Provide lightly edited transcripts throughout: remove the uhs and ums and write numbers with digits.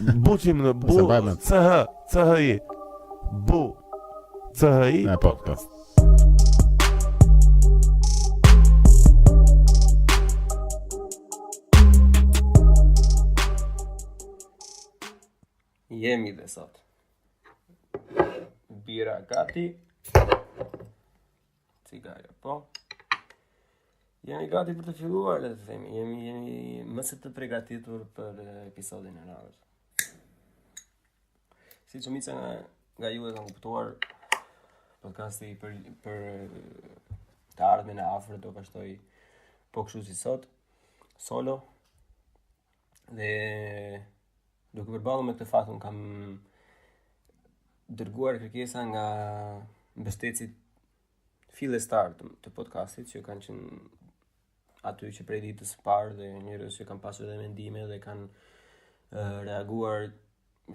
Buçim në bu CHI. Bu CHI podcast. Jemi dhe sot. Bira gati. Cigare po. Jemi gati për të filluar, le të themi. Jemi më së të përgatitur për episodin e radhës. Si që mica nga ju e kam kuptuar, podcasti për të ardhmen e afër do vazhdoj po kështu si sot, solo. Dhe duke përballur me këtë fakt, unë kam dërguar kërkesa nga mbështetësit fillestar të podcastit, që kanë qenë aty që prej ditës së parë, dhe njerëz që kanë pasur edhe mendime dhe kanë reaguar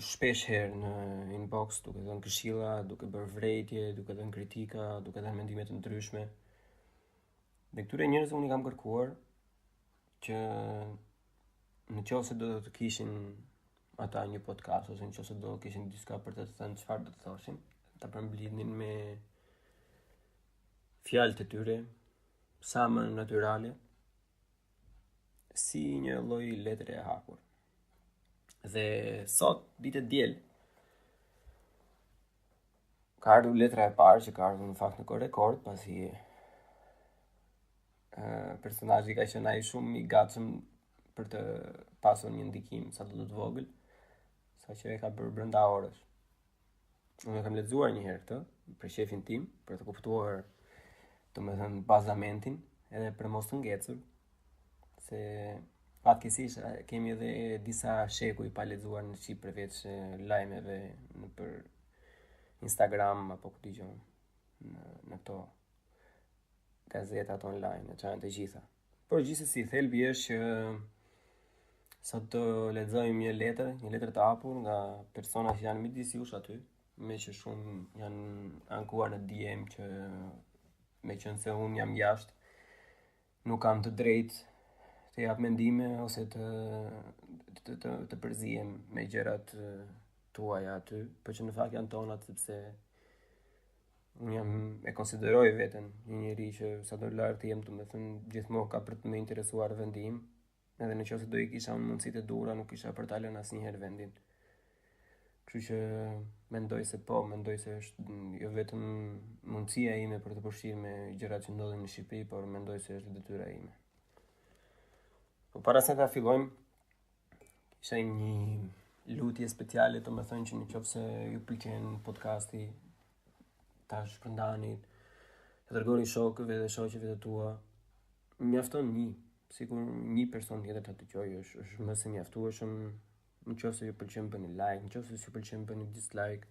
shpesh herë në inbox, duke dhënë këshilla, duke bërë vërejtje, duke dhënë kritika, duke dhënë mendime të ndryshme. Dhe këtyre njerëzve unë i kam kërkuar që nëse do të kishin ata një podcast, ose nëse do kishin diçka për të thënë, çfarë do të thoshin, ta përmblidhnin me fjalët e tyre, sa më natyrale, si një lloj letre e hapur. Dhe sot, ditë diel, ka ardhur letra e parë, që ka ardhur në fakt në rekord, pasi personazhi ka qenë ai shumë i gatshëm për të pasur një ndikim sa do të vogël, saqë e ka bërë brenda orës. Unë e kam lexuar një herë këtë për shefin tim, për të kuptuar domethënë bazamentin, edhe për mos të ngecur, se fatkeqësisht kemi edhe disa shekuj pa lexuar në Shqip përveç lajmeve për Instagram apo ku dëgjon në këto gazetat online, që janë të gjitha. Por gjithsesi thelbi është që sot do lexojmë një letër të hapur nga persona që janë midis jush aty, me që shumë janë ankuar në DM që me qënë se unë jam jashtë, nuk kam të drejtë të jap mendime ose të përzihem me gjërat tuaja aty, për që në fakt janë tonat, sepse unë e konsideroj veten një njeri që sa do lartë të jem, domethënë gjithmonë ka për të më interesuar vendi im, edhe nëse do i kisha unë mundësitë e duhura, nuk kisha për ta lënë asnjëherë vendin. Kështu që mendoj se është jo vetëm mundësia ime për të përfshirë me gjërat që ndodhin në Shqipëri, por mendoj se është detyra ime. Po para se ta fillojmë, kisha një lutje speciale, të më thënë që nëse ju pëlqen podcasti, ta shpërndani, të dërgoni shokëve dhe shoqeve të tua. Mjafton sikur një person tjetër ta dëgjojë, është më se mjaftueshëm. Nëse ju pëlqen bëni like, nëse ju pëlqen bëni dislike,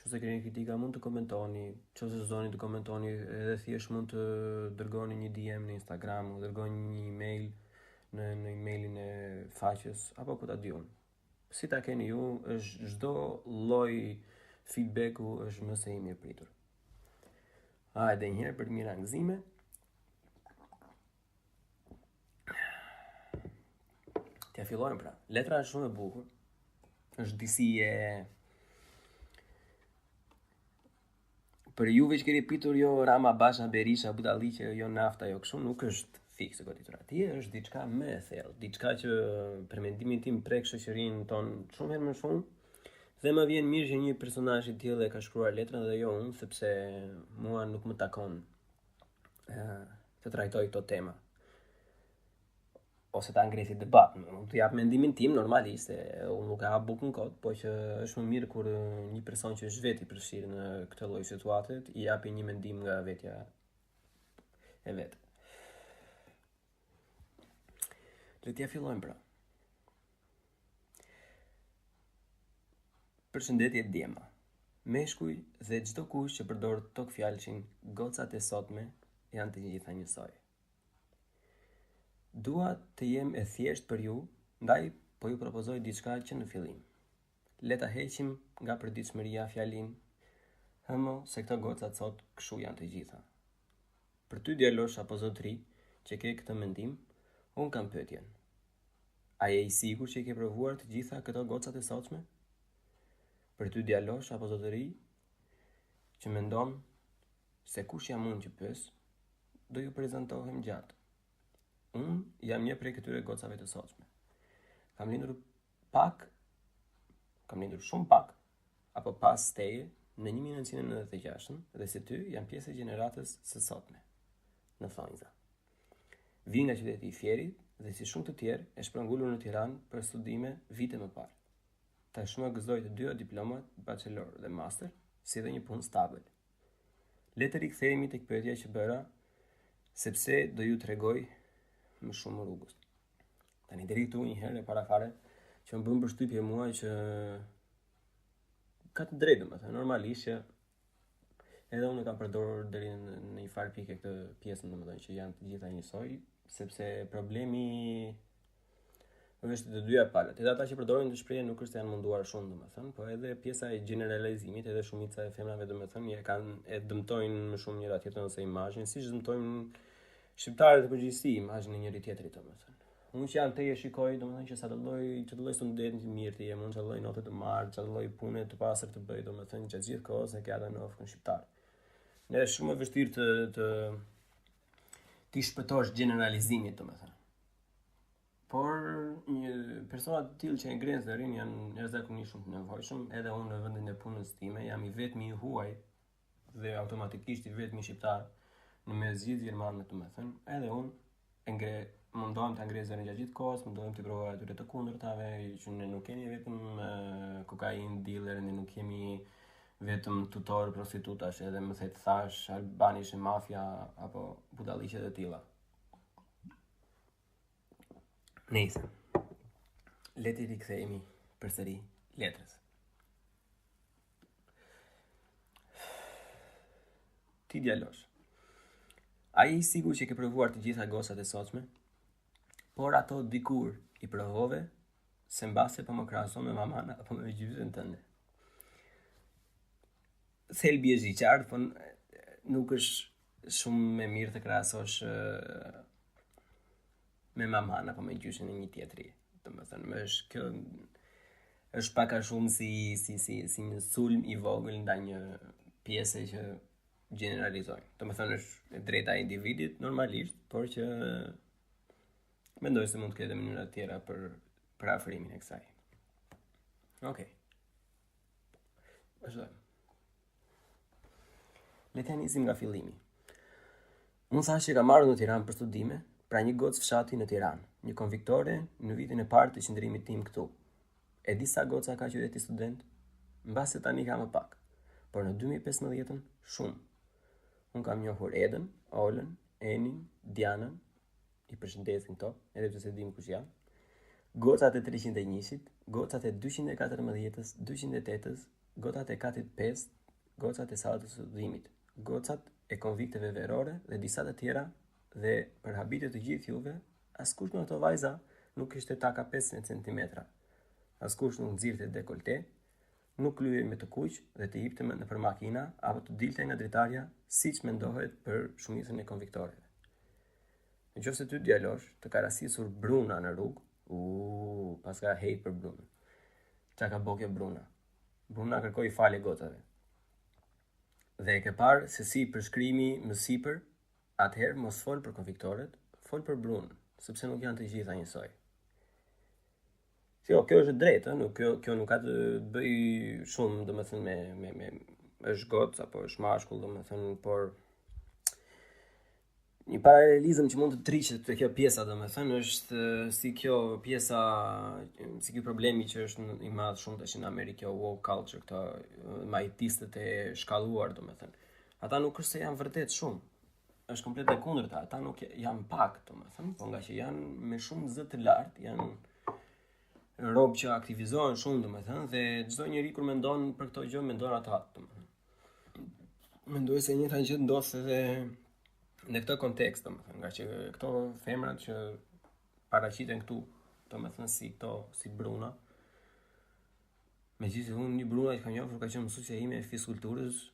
nëse keni kritika mund të komentoni, nëse s'doni të komentoni, edhe thjesht mund të dërgoni një DM në Instagram, dërgoni një email në emailin e faqes, apo ku ta di unë. Si ta keni ju, është çdo lloj feedbacku është më se i mirëpritur. Hajde një herë për mira gëzime. T'ja fillojmë pra. Letra është shumë e bukur. Është disi për juve që keni pitur jo Rama, Basha, Berisha, Budalliqe, jo nafta, jo kështu, nuk është fikse goditur atje, është diçka më e thellë, diçka që për mendimin tim prek shoqërinë tonë shumë herë më shumë, dhe më vjen mirë që një personazh i tillë e ka shkruar letrën dhe jo unë, sepse mua nuk më takon të trajtoj këto tema, ose ta ngresi debat. Unë të jap mendimin tim normalisht, unë nuk e hap bukën kot, po që është më mirë kur një person që është vetë i përfshirë në këtë lloj situate i japi një mendim nga vetja e vet. Le t'ja fillojmë pra. Përshëndetje djema. Meshkuj dhe çdo kush që përdor tok fjalshin gocat e sotme janë të gjitha njësoj. Dua të jem e thjesht për ju, ndaj po ju propozoj diçka që në fillim. Le ta heqim nga përditshmëria fjalin, hëmo se këto gocat sot kshu janë të gjitha. Për ty djalosh apo zotri që ke këtë mendim, unë kam pyetjen. A je I sigur që I ke provuar të gjitha këto gocat e sotshme? Për ty djalosh apo zotëri që mendon se kush jam unë që pyes, do ju prezantohem gjatë. Unë jam një prej këtyre gocave të sotshme. Kam lindur shumë pak, apo pas teje, në 1996 dhe si ty jam pjesë e gjeneratës së sotme, në thonjza. Vi nga qyteti I Fierit dhe si shumë të tjerë e shpërngulur në Tiranë për studime vite më parë. Tashmë gëzoj të dyja diplomat, bachelor dhe master, si dhe një punë stabël. Le të rikthehemi tek pyetja që bëra, sepse do ju tregoj më shumë rrugës. Tani deri këtu një herë para fare që më bën përshtypje mua që ka të drejtë, domethënë normalisht që edhe unë kam përdorur deri në një farë pikë këtë pjesën, domethënë që janë të gjitha njësoj, sepse problemi është të dyja palët. Edhe ata që përdorin të shprehjen nuk është se janë munduar shumë, domethënë, po edhe pjesa e generalizimit, edhe shumica e femrave domethënë e dëmtojnë më shumë njëra tjetrën se imazhin, siç dëmtojnë shqiptarët e përgjithësi imazhin e njëri tjetrit, domethënë. Unë që janë teje shikoj, domethënë që sa të lloj student të mirë të jem, unë çdo lloj note të marr, çdo lloj pune të pastër të bëj, domethënë që gjithë kohës e ke ata në ofkën shqiptar. Ne është shumë e vështirë ti shpëtosh generalizimit, domethënë. Por një persona të tillë që e ngrenë zërin janë jashtëzakonisht shumë të nevojshëm, edhe unë në vendin e punës time jam I vetmi I huaj dhe automatikisht I vetmi shqiptar në mes gjithë gjermanëve, domethënë, edhe unë mundohem ta ngrej zërin gjatë gjithë kohës, mundohem të provoj atyre të kundërtave, që ne nuk kemi vetëm kokainë dealer, ne nuk kemi vetëm tutor prostitutash, edhe më the të thash albanish e mafia apo budalliqe të tilla. Nëse le të rikthehemi përsëri letrës. Ti djalosh. A je I sigur që ke provuar të gjitha gocat e sotshme? Por ato dikur I provove, se mbase po më krahason me maman apo me gjysmën tënde. Thelbi është I qartë, po nuk është shumë e mirë të krahasosh me maman apo me gjysmën e një tjetri. Domethënë, kjo është pak a shumë si një sulm I vogël ndaj një pjese që generalizojnë. Domethënë është drejta e individit normalisht, por që mendoj se mund të ketë mënyra të tjera për afrimin e kësaj. Okej. Vazhdojmë. Le të nisim nga fillimi. Unë thash që kam marrë në Tiranë për studime, pra një gocë fshati në Tiranë, një konviktore në vitin e parë të qëndrimit tim këtu. E di sa goca ka qyteti student? Mbase tani ka më pak, por në 2015 shumë. Unë kam njohur Edën, Olën, Enin, Dianën, I përshëndesin këto, edhe pse se dim kush janë. Gocat e 301-shit, gocat e 214-s, 208-s, gocat e katit 5, gocat e sallatës së udhimit, gocat e konvikteve verore dhe disa të tjera, dhe për habitet të gjithë juve, askush në ato vajza nuk kishte taka 15 cm. Askush nuk nxirrte dekolte, nuk lyhej me të kuq dhe të hipte nëpër makina apo të dilte nga dritarja, siç mendohet për shumicën e konviktoreve. Nëse ty djalosh të ka rastisur Bruna në rrugë, pas ka hate për Bruna. Qa ka bo kjo Bruna? Bruna kërkoi falje gocave. Dhe e ke parë se si përshkrimi më sipër, atëherë mos fol për konviktoret, fol për Brunën, sepse nuk janë të gjitha njësoj. Kjo është drejtë, kjo nuk ka të bëj shumë, domethënë me është gocë apo është mashkull, domethënë, por një paralelizëm që mund të triqet te kjo pjesa, domethënë, është si kjo pjesa, si ky problemi që është I madh shumë tash në Amerikë, kjo woke culture, këto majtistët e shkalluar, domethënë. Ata nuk është se janë vërtet shumë. Është komplet e kundërta, ata nuk janë pak, domethënë, po nga që janë me shumë zë të lartë, janë robë që aktivizohen shumë, domethënë, dhe çdo njeri kur mendon për këto gjë mendon ata, domethënë. Mendoj se njëjta gjë ndodh edhe në këtë kontekst, domethënë, nga që këto femrat që paraqiten këtu, domethënë si Bruna. Megjithëse unë një Bruna që kam njohur ka qenë mësuesja ime e fizikulturës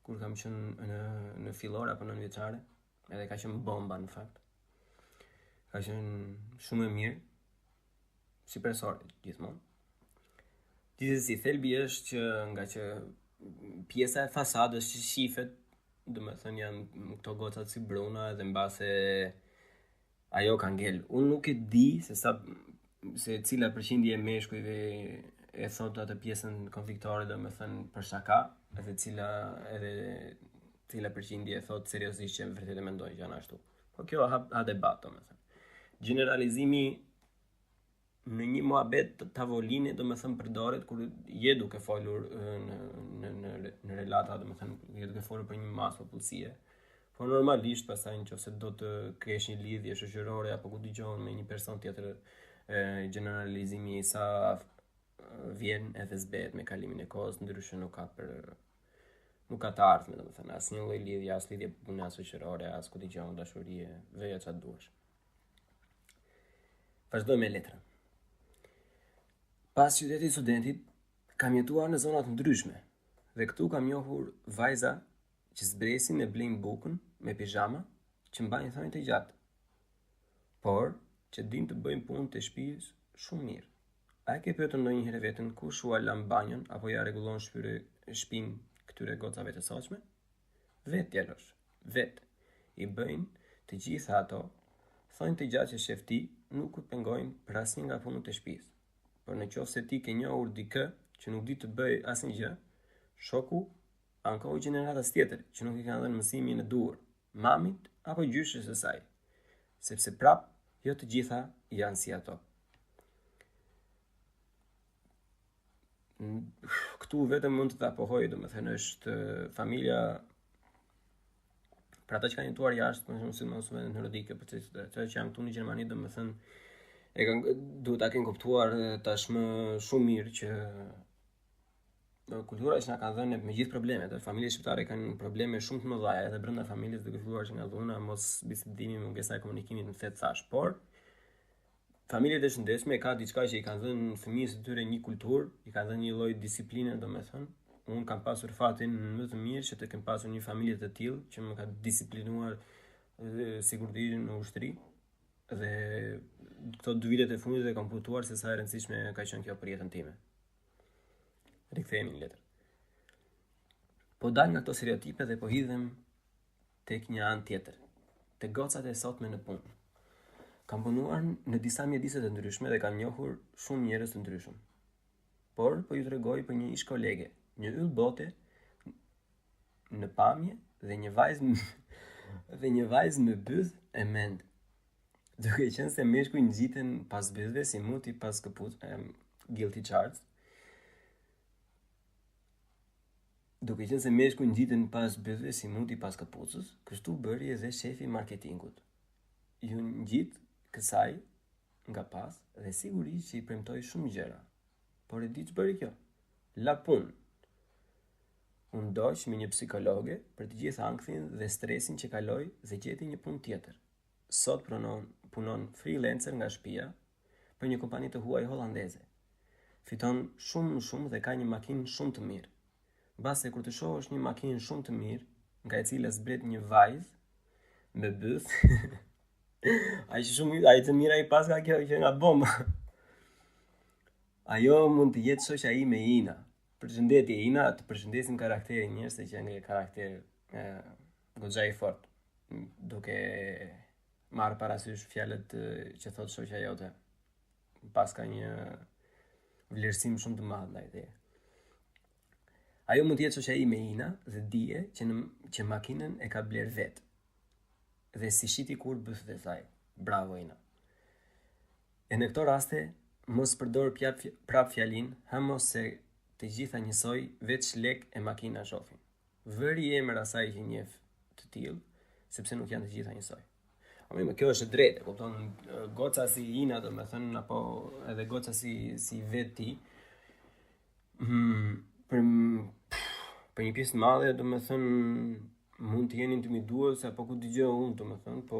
kur kam qenë në fillor apo në nënvjeçare, edhe ka qenë bomba në fakt. Ka qenë shumë e mirë. shqipërsore gjithmonë. Gjithsesi, thelbi është që nga që pjesa e fasadës që shifet, domethënë janë këto gocat si bruna dhe mbase ajo ka ngel. Unë nuk e di se cila përqindje e meshkujve e thot atë pjesën konfliktore, domethënë për shaka, edhe cila përqindje e thot seriozisht që vërtet e mendojnë që janë ashtu. Po kjo ha debat, domethënë. Generalizimi në një muhabet tavoline, domethënë përdoret kur je duke folur në relata, domethënë je duke folur për një masë popullsie. Por normalisht pastaj nëse do të kesh një lidhje shoqërore apo ku dëgjon me një person tjetër, generalizimi sa vjen edhe zbehet me kalimin e kohës, ndryshe nuk ka të ardhme, domethënë asnjë lloj lidhje, as lidhje pune, as shoqërore, as ku dëgjon dashurie, veja çfarë duash. Vazhdojmë me letra. Pas qytetit studentit, kam jetuar në zona të ndryshme dhe këtu kam njohur vajza që zbresin e blejnë bukën me pijama që mbajnë thonjë të gjatë, por që din të bëjnë punë të shtëpisë shumë mirë. A e ke pyetur ndonjëherë veten kush u lan banjon apo ja rregullon shtëpinë këtyre gocave të saqme? Vetë djalosh, vetë. I bëjnë të gjitha ato, thonjë të gjatë që shef ti nuk u pengojnë për asnjë nga punët e shtëpisë. Por në qoftë se ti ke njohur dikë që nuk di të bëj asnjë gjë, shoku ankohu gjeneratës tjetër që nuk i kanë dhënë mësimin e duhur, mamit apo gjyshës së saj, sepse prap jo të gjitha janë si ato. Këtu vetëm mund të apohoj, domethënë është familja për ata që kanë jetuar jashtë, si mos në Nordique, për të që janë këtu në Gjermani, domethënë duhet ta kenë kuptuar tashmë shumë mirë që kultura që na ka dhënë me gjithë problemet, familjet shqiptare kanë probleme shumë të mëdha edhe brenda familjes, duke filluar që nga dhuna, mos bisedimi, mungesa e komunikimit në thet thash, por familjet e shëndetshme ka diçka që i kanë dhënë fëmijës së tyre një kulturë, i kanë dhënë një lloj disipline, domethënë. Unë kam pasur fatin më të mirë që të kem pasur një familje të tillë që më ka disiplinuar sigurisht në ushtri dhe këto 2 vitet e fundit e kam kuptuar se sa e rëndësishme ka qenë kjo për jetën time. Rikthehemi në letër. Po dal nga këto stereotipe dhe po hidhem tek një anë tjetër, tek gocat e sotme në punë. Kam punuar në disa mjedise të ndryshme dhe kam njohur shumë njerëz të ndryshëm. Por po ju tregoj për një ish kolege, një yll bote në pamje dhe një vajzë me byth e mend. Duke qenë se meshkuj ngjiten pas bythve si muti pas guilty charts. Duke qenë se meshkuj ngjiten pas bythve si muti pas kapucës, kështu bëri edhe shefi marketingut. Ju ngjit kësaj nga pas dhe sigurisht që i premtoi shumë gjëra. Por e di që bëri kjo? La punë. Unë doq me një psikologe për të gjithë ankthin dhe stresin që kaloi dhe gjeti një punë tjetër. Sot punon freelancer nga shtëpia për një kompani të huaj hollandeze. Fiton shumë dhe ka një makinë shumë të mirë. Mbase kur të shohësh një makinë shumë të mirë, nga e cila zbret një vajzë me byth, ai të mira i pas ka kjo që nga bomba. Ajo mund të jetë shoqja ime Ina. Përshëndetje Ina, të përshëndesim karakterin njërë se që janë një karakter goxha i fort, duke marrë parasysh fjalët që thot shoqja jote. Pas ka një vlerësim shumë të madh ndaj teje. Ajo mund të jetë shoqja ime Ina dhe dije që makinën e ka bler vetë. Dhe si shiti kur byth dhe thaj. Bravo Ina. E në këto raste, mos përdor prap fjalin, mos se të gjitha njësoj, veç lek e makina shofin. Vëri emër asaj që njeh të tillë, sepse nuk janë të gjitha njësoj. Më kjo është e drejtë, kupton, goca si Ina, domethënë, apo edhe goca si veti, për një pjesë të madhe, domethënë, mund të jenë intimiduese apo ku dëgjoj unë, domethënë, po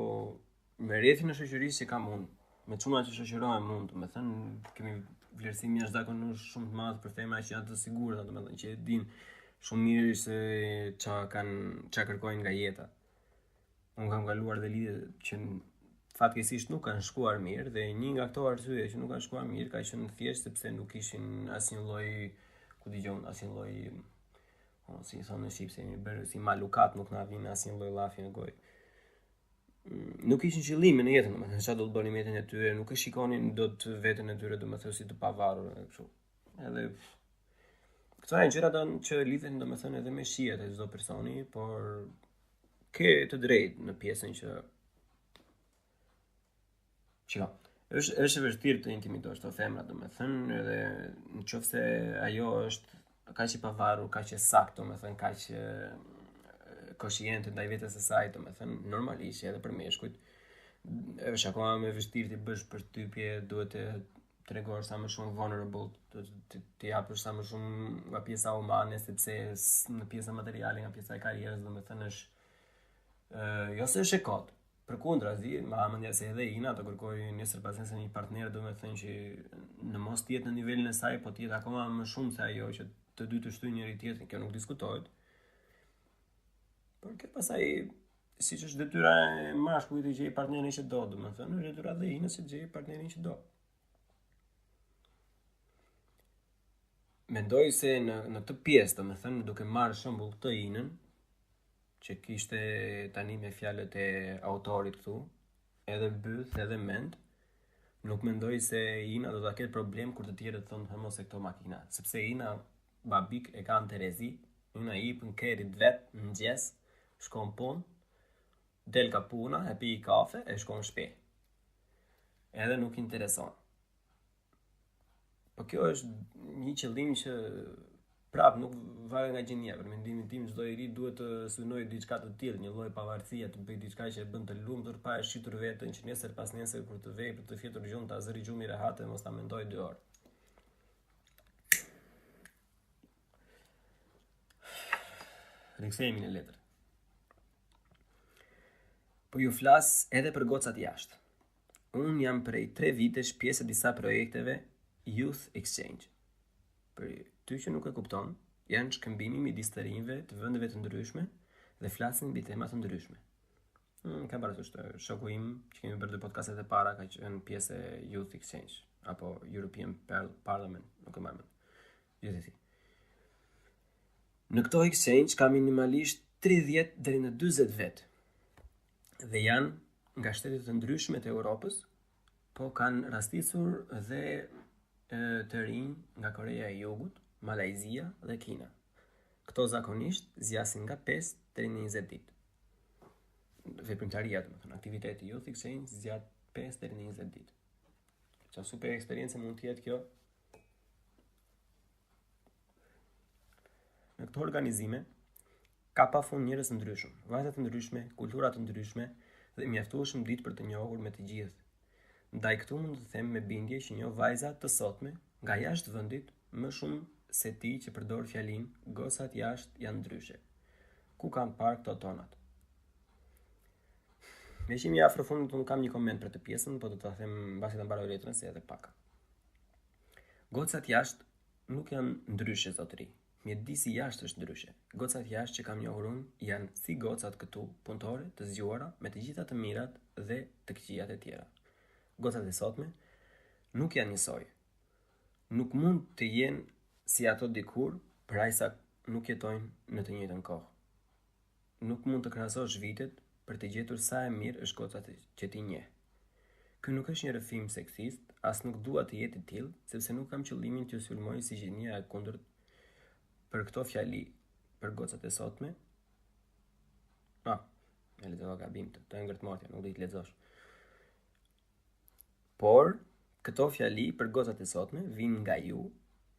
me rrethin e shoqërisë që kam unë, me çuna që shoqërohem unë, domethënë, kemi vlerësim jashtëzakonisht shumë të madh për tema që janë të sigurta, domethënë që e din shumë mirë se ç'a kërkojnë nga jeta. Unë kam kaluar dhe lidhje që fatkeqësisht nuk kanë shkuar mirë dhe një nga këto arsye që nuk kanë shkuar mirë ka qenë thjesht sepse nuk kishin asnjë lloj, ku dëgjon, asnjë lloj, si thonë në shqip, si malukat, nuk na vjen asnjë lloj llafi në gojë. Nuk kishin qëllime në jetën, domethënë çfarë do të bënin me jetën e tyre, nuk e shikonin dot veten e tyre domethënë si të pavarur kështu. Edhe këto janë gjërat që lidhen domethënë edhe me shijet e çdo personi, por ke të drejtë në pjesën që është e vështirë të intimidosh të femra, domethënë, edhe nëse ajo është kaq e pavarur, kaq e saktë, domethënë kaq konsciente ndaj vetes së saj, domethënë normalisht edhe për meshkujt është akoma më vështirë të bësh përshtypje, duhet të tregosh sa më shumë vulnerable, të japësh sa më shumë nga pjesa umane, sepse në pjesa materiale, nga pjesa e karrierës, domethënë është jo se është e kot. Përkundrazi, ma mendja se edhe Ina të kërkoj nesër pas nesër një partner, domethënë që në mos të jetë në nivelin e saj, po të jetë akoma më shumë se ajo që të dy të shtyjnë njëri tjetrin, kjo nuk diskutohet. Por kjo pasaj, siç është detyra e mashkullit të gjejë partnerin që do, domethënë, është detyra dhe Inës që të gjejë partnerin që do. Mendoj se në të pjesë, domethënë, duke marrë shembull këtë Inën, që kishte tani me fjalët e autorit këtu, edhe byth, edhe mend, nuk mendoj se Ina do ta ketë problem kur të tjerët thonë mos e këto makina, sepse Ina babik e ka në Terezi, Ina i pën kerit vet në mëngjes, shkon punë, del ka puna, e pi kafe, e shkon shpe. Edhe nuk intereson. Po kjo është një qëllim që prap nuk varet nga gjenia, për mendimin tim çdo i ri duhet të synojë diçka të tillë, një lloj pavarësie, të bëjë diçka që e bën të lumtur pa e shitur veten që nesër pas nesër kur të vej për të fjetur gjumë ta zëri gjumi rehate mos ta mendoj 2 orë. Rikthehemi në letër. Po ju flas edhe për gocat jashtë. Unë jam prej 3 vitesh pjesë e disa projekteve Youth Exchange. Për ty që nuk e kupton, janë shkëmbimi midis të rinjve të vendeve të ndryshme dhe flasin mbi tema të ndryshme. Kam parasysh shoku im që kemi bërë 2 podcastet e para ka qenë pjesë e Youth Exchange apo European Parliament, nuk e marr mend. Gjithsesi. Në këto exchange ka minimalisht 30 deri në 40 vet. Dhe janë nga shtetet të ndryshme të Europës, po kanë rastisur dhe të rinj nga Koreja e Jugut, Malajzia dhe Kina. Këto zakonisht zjasin nga 5 deri në 20 ditë. Veprimtaria, domethënë, aktiviteti Youth Exchange zgjat 5 deri në 20 ditë. Qa super eksperiencë mund të jetë kjo. Në këto organizime ka pafund njerëz të ndryshëm, vajza të ndryshme, kultura të ndryshme dhe mjaftueshëm ditë për të njohur me të gjithë. Ndaj këtu mund të them me bindje që njoh vajza të sotme nga jashtë vendit më shumë se ti që përdor fjalinë gocat jashtë janë ndryshe. Ku kanë parë këto tonat? Me qimi afro fundit unë kam një koment për të pjesën, po do ta them mbasi ta mbaroj letrën se edhe pak. Gocat jashtë nuk janë ndryshe zotëri. Mjedisi jashtë është ndryshe. Gocat jashtë që kam njohur unë janë si gocat këtu, punëtore, të zgjuara, me të gjitha të mirat dhe të këqijat e tjera. Gocat e sotme nuk janë njësoj. Nuk mund të jenë si ato dikur, për aq sa nuk jetojnë në të njëjtën kohë. Nuk mund të krahasosh vitet për të gjetur sa e mirë është goca që ti njeh. Ky nuk është një rrëfim seksist, as nuk dua të jetë i tillë, sepse nuk kam qëllimin t'ju sulmoj si gjenia e kundërt për këto fjali për gocat e sotme. E lexova gabim, të ngërtmortja, nuk do i të lexosh. Por këto fjali për gocat e sotme vijnë nga ju,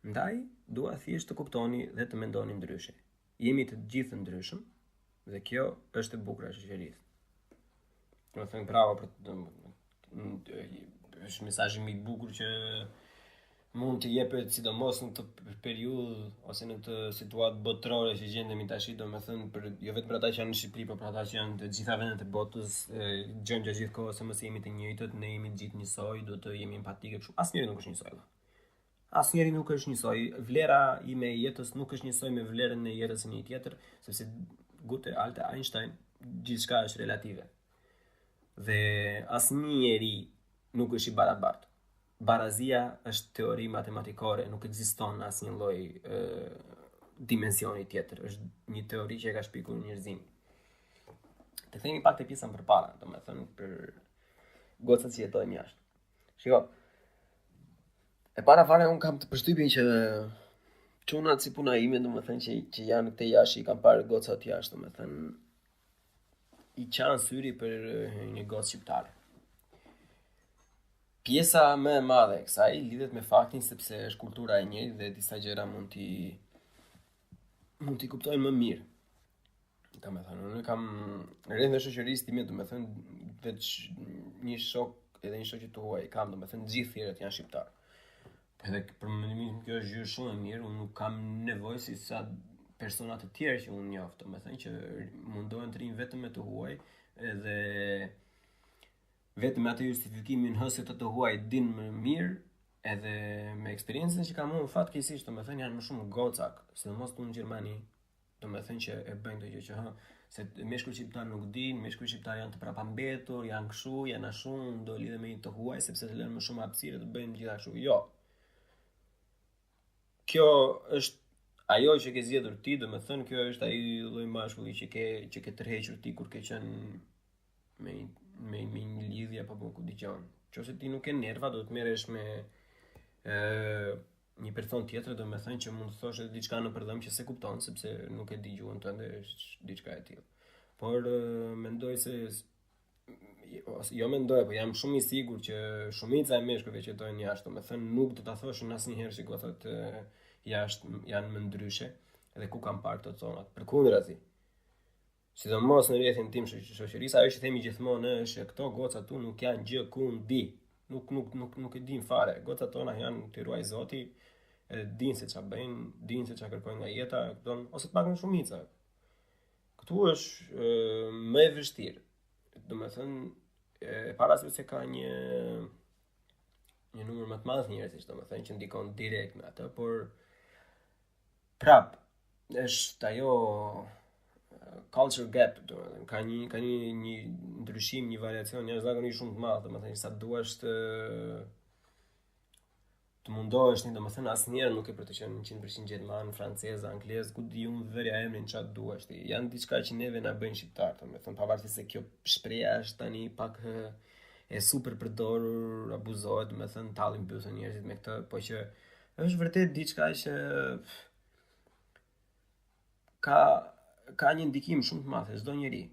ndaj dua thjesht të kuptoni dhe të mendoni ndryshe. Jemi të gjithë ndryshëm dhe kjo është e bukur e shoqërisë. Do të them bravo për është mesazhi më i bukur që mund të jepet sidomos në këtë periudhë ose në këtë situatë botërore që gjendemi tash, domethënë për jo vetëm për ata që janë në Shqipëri, por për ata që janë të gjitha vendet e botës, gjën gjithë kohës se mos jemi të njëjtët, ne jemi të gjithë njësoj, duhet të jemi empatikë kështu. Asnjëri nuk është njësoj. Asnjëri nuk është njësoj. Vlera ime e jetës nuk është njësoj me vlerën e jetës së një tjetër, sepse Goethe, Albert Einstein, gjithçka është relative. Dhe asnjë njeri nuk është i barabartë. Barazia është teori matematikore, nuk ekziston asnjë lloj dimensioni tjetër. Është një teori që e ka shpikur njerëzimi. Të themi pak të pjesën përpara, domethënë për gocat që jetojnë jashtë. Shiko, e para fare unë kam të përshtypjen që çunat si puna ime, domethënë që janë këte jashtë, i kam parë gocat jashtë, domethënë i qanë syri për një gocë shqiptare. Pjesa më e madhe e kësaj lidhet me faktin sepse është kultura e njëjtë dhe disa gjëra mund t'i kuptojnë më mirë. Domethënë, unë kam rreth në shoqërisë time, domethënë veç një shok edhe një shoqë të huaj kam, domethënë gjithë tjerët janë shqiptar. Edhe për mendimin kjo është gjë shumë e mirë, unë nuk kam nevojë si sa persona të tjerë që unë njoh, domethënë që mundohen të rinë vetëm me të huaj edhe vetëm atë justifikimin hëse të huaj din më mirë edhe me eksperiencën që kam unë fatkeqësisht, domethënë janë më shumë gocak, sidomos këtu në Gjermani, domethënë që e bëjnë këtë gjë që se meshkujt shqiptar nuk dinë, meshkujt shqiptar janë të prapambetur, janë kështu, janë ashtu, do lidhe me një të huaj sepse të lënë më shumë hapësirë të bëjnë gjithashtu. Jo. Kjo është ajo që ke zgjedhur ti, domethënë kjo është ai lloj mashkulli që ke tërhequr ti kur ke qenë me një lidhje apo ku dëgjon. Nëse ti nuk ke nerva, do të merresh me një person tjetër, domethënë që mund të thosh edhe diçka në përdhëm që se kupton, sepse nuk e di gjuhën tënde, është diçka e tillë. Por mendoj se jo mendoj, po jam shumë i sigurt që shumica e meshkujve që jetojnë jashtë, domethënë nuk do ta thoshin asnjëherë që gocat jashtë janë më ndryshe, edhe ku kam parë këto zonat. Përkundrazi, sidomos në rrethin tim shoqërisë, ajo që themi gjithmonë është këto goca tu nuk janë gjë ku ndi. Nuk e din fare. Gocat tona janë të ruaj Zoti, edhe dinë se çfarë bëjnë, dinë se çfarë kërkojnë nga jeta, kupton, ose të paktën shumica. Këtu është më e vështirë. Domethënë, e para se ka një numër më të madh njerëzish, domethënë që ndikon direkt me atë, por prap është ajo culture gap, ka një ndryshim, një variacion jashtëzakonisht shumë të madh, domethënë sa duash të mundohesh, domethënë asnjëherë nuk e për të qenë 100% gjerman, francez, anglez, ku di unë vërja emrin çfarë duash ti. Janë diçka që neve na bëjnë shqiptar, domethënë pavarësisht se kjo shprehja është tani pak e super përdorur, abuzohet, domethënë tallin mbyllën njerëzit me këtë, po që është vërtet diçka që ka një ndikim shumë të madh te çdo njeri.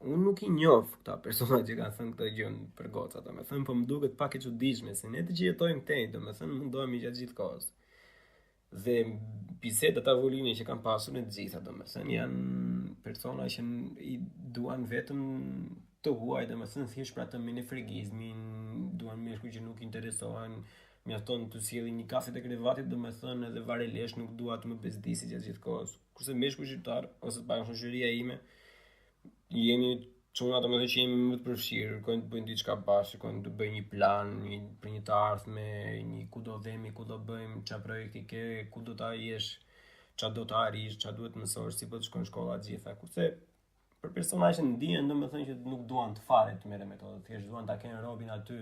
Unë nuk i njoh këta persona që kanë thënë këtë gjë për gocat, domethënë po më duket pak e çuditshme se ne të që jetojmë këtej, domethënë mundohemi gjatë gjithë kohës. Dhe bisedat avoline që kanë pasur në të gjitha, domethënë janë persona që i duan vetëm të huaj, domethënë thjesht për atë minifregizmin, duan meshkuj që nuk interesohen, mjafton të sjellin një kafe te krevatit, domethënë edhe varelesh, nuk dua të më bezdisi gjatë gjithë kohës. Kurse meshkuj shqiptar ose të paktën shoqëria ime jemi çuna domethënë që jemi më të përfshirë, kërkojnë të bëjnë diçka bashkë, kërkojnë të bëjnë një plan, për një të ardhme, një ku do vemi, ku do bëjmë, çfarë projekti ke, ku do ta jesh, çfarë do të arrish, çfarë duhet të mësosh, si po të shkojnë në shkolla të gjitha. Kurse për persona që ndihen domethënë që nuk duan të fare të merren me to, thjesht duan ta kenë robin aty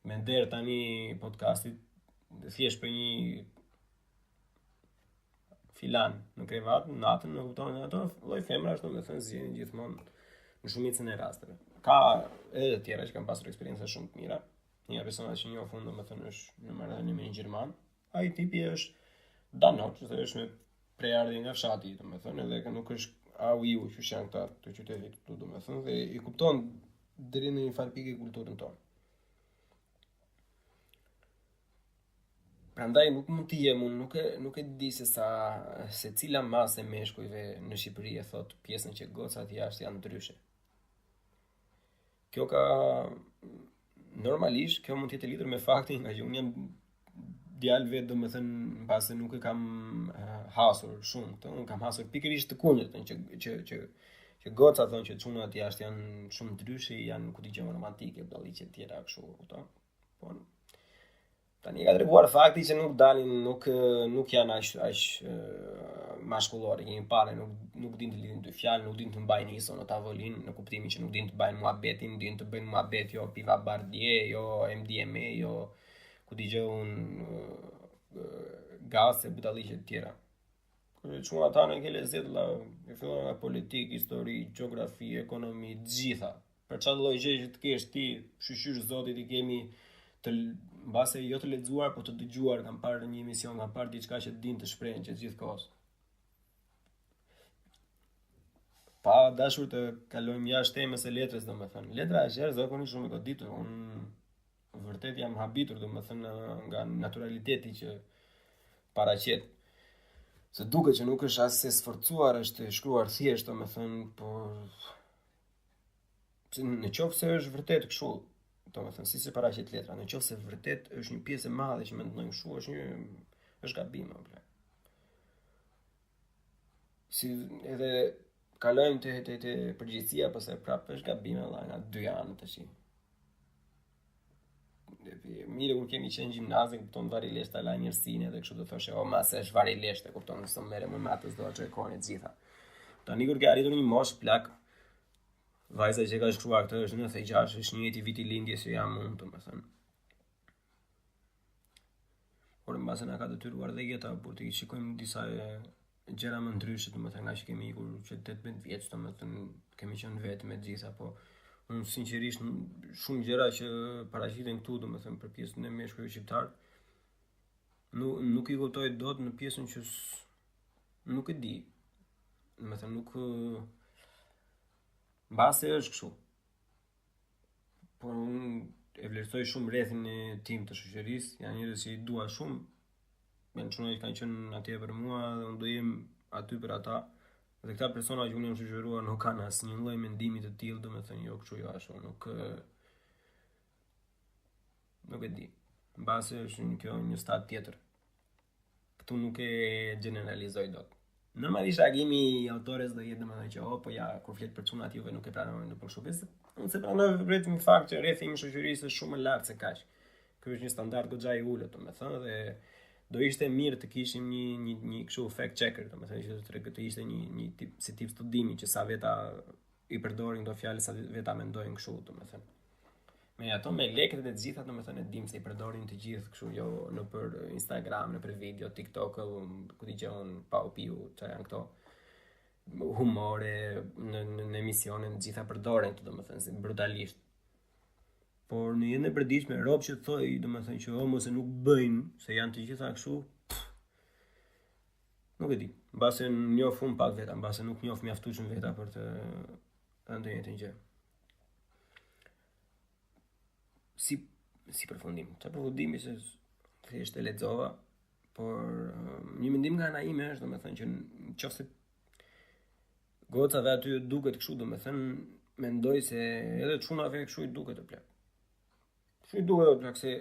me nder tani podcastit, thjesht për një filan në krevat, natën, në kupton ato, lloj femrash domethënë zgjerin gjithmonë në shumicën e rasteve. Ka edhe të tjera që kanë pasur eksperjenca shumë të mira. Një persona që njoh fund domethënë është në marrëdhënie me një gjerman. Ai tipi është danosh, është me prejardhje nga fshati, domethënë edhe nuk është au që janë këta të qytetit këtu domethënë dhe i kupton deri në një farë pikë kulturën tonë. Prandaj nuk mund të jem unë, nuk e di se cila masë e meshkujve në Shqipëri e thot pjesën që gocat jashtë janë ndryshe. Kjo normalisht, kjo mund të jetë lidhur me faktin nga që unë jam djalë vetë, domethënë mbase nuk e kam hasur shumë këtë, unë kam hasur pikërisht të kundërtën që gocat thonë që çunat jashtë janë shumë ndryshe, janë ku diçka romantike, dalliqe të tjera kështu, kupton? Po tani ka treguar fakti që nuk dalin, nuk janë aq mashkullore, kemi parë, nuk din të lidhin dy fjalë, nuk din të mbajnë ISO në tavolinë, në kuptimin që nuk din të bajnë muhabetin, din të bëjnë muhabet jo piva bardhje, jo MDMA, jo ku digjë gase, budalliqe të tjera. Çuna ata në ke lezet e fillon nga politik, histori, gjeografi, ekonomi, gjitha. Për çfarë lloj gjëje që të kesh ti, shqyr zotit I kemi të mbase jo të lexuar, po të dëgjuar, kam parë një emision, kam parë diçka që din të shprehen që gjithkohës. Pa dashur të kalojmë jashtë temës së letrës, domethënë. Letra është zakonisht shumë e goditur. Unë vërtet jam habitur, domethënë, nga naturaliteti që paraqet. Se duket që nuk është as se sforcuar, është e shkruar thjesht, domethënë, por në qoftë se është vërtet kështu, domethënë si se paraqet letra, në qoftë se vërtet është një pjesë e madhe që mendojmë kështu, është gabim apo. Si edhe kalojmë te përgjithësia, pastaj prapë është gabim edhe nga dy anët tash. Mirë kur kemi qenë gjimnazi, kupton varilisht ala njerësinë edhe kështu do thoshe, o ma se është varilisht, kupton se merrem me atë do të shkojnë të gjitha. Tani kur ke arritur një moshë plak, vajza që ka shkruar këtë është 96, është njëjti viti lindje që jam unë, domethënë. Por mbase na ka detyruar dhe jeta por të shikojmë disa gjëra më ndryshe, domethënë nga që kemi ikur që 18 vjeç, domethënë kemi qenë vetë me gjitha, po unë sinqerisht shumë gjëra që paraqiten këtu, domethënë për pjesën e meshkujve shqiptar, nuk I kuptoj dot në pjesën që nuk e di. Domethënë nuk mbase është kështu. Por unë e vlerësoj shumë rrethin e tim të shoqërisë, janë njerëz që I dua shumë, janë çuna që kanë qenë atje për mua dhe unë do jem aty për ata. Dhe këta persona që unë jam shoqëruar nuk kanë asnjë lloj mendimi të tillë, domethënë jo kështu jo ashtu, nuk e di. Mbase është një stad tjetër. Këtu nuk e generalizoj dot. Normalisht reagimi I autores do jetë domethënë që po ja kur flet për çunat juve nuk e pranojnë në përshkrues. Unë se pranoj vetëm fakt që rrethi I shoqërisë është shumë më lart se kaq. Ky është një standard goxha I ulët, domethënë dhe do ishte mirë të kishim një kështu fact checker, domethënë që të ishte një tip studimi që sa veta I përdorin këto fjalë, sa veta mendojnë kështu, domethënë. Me ato me lekët e të gjitha, domethënë e dim se I përdorin të gjithë kështu jo në për Instagram, në për video, TikTok, ku dëgjon pa u piu, çfarë janë këto humore në emisione, të gjitha përdoren këto, domethënë si brutalisht. Por në jetën e përditshme rob që thoj, domethënë që mos e nuk bëjnë, se janë të gjitha kështu. Nuk e di. Mbase njoh shumë pak veta, mbase nuk njoh mjaftueshëm veta për të ndonjë të gjë. Si përfundim. Çfarë përfundimi se thjesht e lexova, por një mendim nga ana ime është domethënë që nëse gocave aty duket kështu, domethënë mendoj se edhe çunave kështu I duket të plak. Kështu I duket të plak se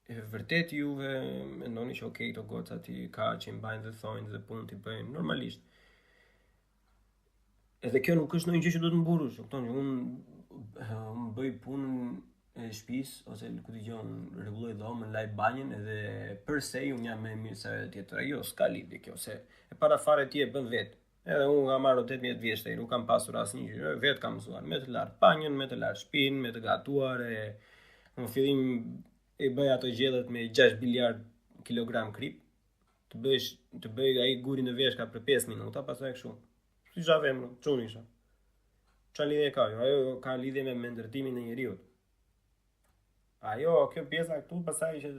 e vërtet juve mendoni që okay, këto gocat I ka që I mbajnë dhe thonjë dhe punë t'i bëjnë normalisht. Edhe kjo nuk është ndonjë gjë që do të mburrësh, kupton? Unë bëj punën e shtëpisë ose ku dëgjon rregulloj dhomën, laj banjën edhe përse unë jam më mirë se tjetër. Jo, s'ka lidhje kjo se e para fare ti e bën vetë. Edhe unë kam marrë 18 vjeç deri, nuk kam pasur asnjë gjë, vetë kam mësuar me të lart banjën, me të lart shtëpinë, me të gatuar në fillim e bëj ato gjellet me 6 biliard kilogram krip. Të bëj ai gurin e veshka për 5 minuta, pastaj kështu. Si javem, çuni isha. Çfarë lidhje ka? Ajo ka lidhje me ndërtimin e njeriut. Ajo, kjo pjesa këtu, pastaj që